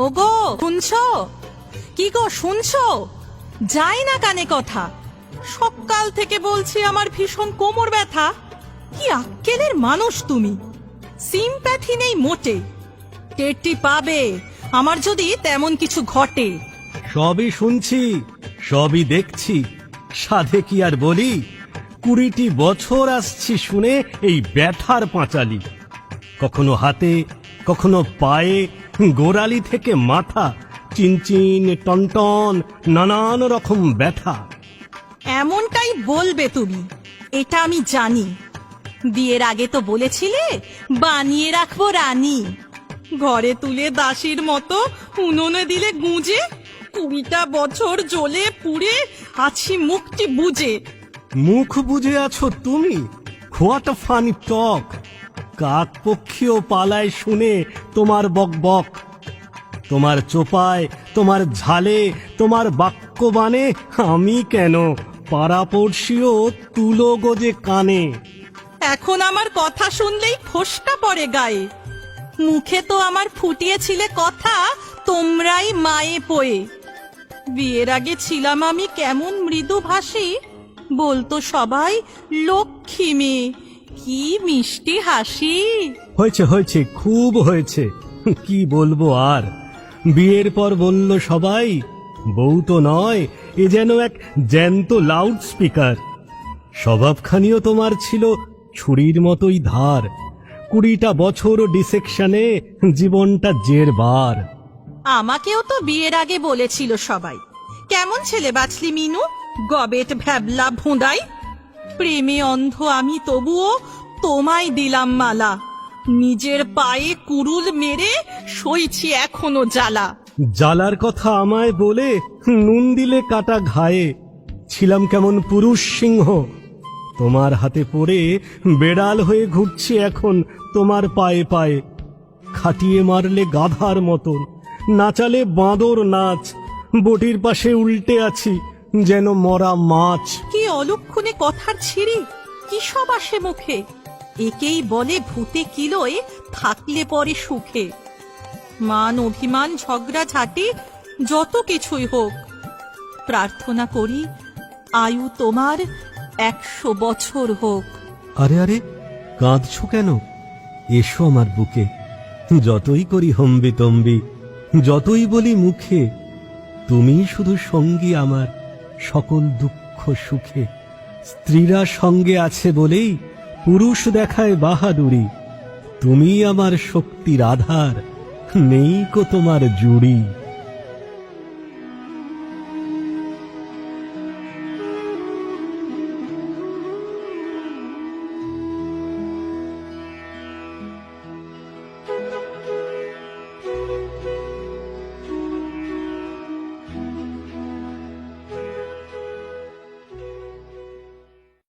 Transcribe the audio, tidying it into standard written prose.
ওগো শুনছো? কি গো শুনছো? যায় না কানে কথা। সকাল থেকে বলছি আমার ভীষণ কোমর ব্যথা। কি আক্কেলের মানুষ তুমি! সিম্প্যাথি নেই মোটে। টেরটি পাবে আমার যদি তেমন কিছু ঘটে। সবই শুনছি, সবই দেখছি, সাধে কি আর বলি? 20টি বছর আসছি শুনে এই ব্যথার পাঁচালি। কখনো হাতে, কখনো পায়ে, গোড়ালি থেকে মাথা, চিনচিন টনটন নানান রকম ব্যথা। এমনটাই বলবে তুমি, এটা আমি জানি। বিয়ের আগে তো বলেছিলে বানিয়ে রাখবো রানী। ঘরে তুলে দাসীর মতো উনুনে দিলে গুঁজে। 20টা বছর জ্বলে পুড়ে আছি মুখটি বুজে। মুখ বুজে আছো তুমি? হোয়াট আ ফানি টক! কাক পক্ষীও পালায় শুনে তোমার বকবক। তোমার চোপায়, তোমার ঝালে, তোমার বাক্যবাণে আমি কেন, পাড়াপড়শিও তুলো গোজে কানে। এখন আমার কথা শুনলেই ফোসকা পড়ে গায়ে। মুখে তো আমার ফুটিয়েছিলে কথা তোমরাই মায়ে পোয়ে। বিয়ের আগে ছিলাম আমি কেমন মৃদুভাষী, বলতো সবাই লক্ষ্মী মেয়ে, কি মিষ্টি হাসি। হয়েছে হয়েছে, খুব হয়েছে। কি বলবো আর? বিয়ের পর বলল সবাই, বউ তো নয়, এ যেন এক জ্যান্ত লাউড স্পিকার। স্বভাবখানিও তোমার ছিল ছুরির মতোই ধার। 20টা বছর ডিসেকশনে জীবনটা জেরবার। আমাকেও তো বিয়ের আগে বলেছিল সবাই, কেমন ছেলে বাছলি মিনু, গবেট ভ্যাবলা ভোঁদাই। প্রেমে অন্ধ আমি তবুও তোমায় দিলাম মালা। নিজের পায়ে কুড়ুল মেরে সইছি এখনো জ্বালা। জ্বালার কথা আমায় বলে নুন দিলে কাটা ঘায়ে। ছিলাম কেমন পুরুষ সিংহ, তোমার হাতে পড়ে বেড়াল হয়ে ঘুরছি এখন তোমার পায়ে পায়ে। খাটিয়ে মারলে গাধার মতন, নাচালে বাঁদর নাচ। বটির পাশে উল্টে আছি যেন মরা মাছ। কি অলক্ষণে কথার ছিঁড়ি, কি সব আসে মুখে। একেই বলে ভূতে কিলোয় থাকলে পরে সুখে। মান অভিমান ঝগড়া ঝাঁটি যত কিছুই হোক, প্রার্থনা করি আয়ু তোমার 100 বছর হোক। আরে আরে, কাঁদছো কেন? এসো আমার বুকে। যতই করি হম্বি তম্বি, যতই বলি মুখে, তুমি শুধু সঙ্গী আমার সকল দুঃখ সুখে। স্ত্রীরা সঙ্গে আছে বলেই পুরুষ দেখায় বাহাদুরি। তুমি আমার শক্তির আধার, নেই কো তোমার জুড়ি।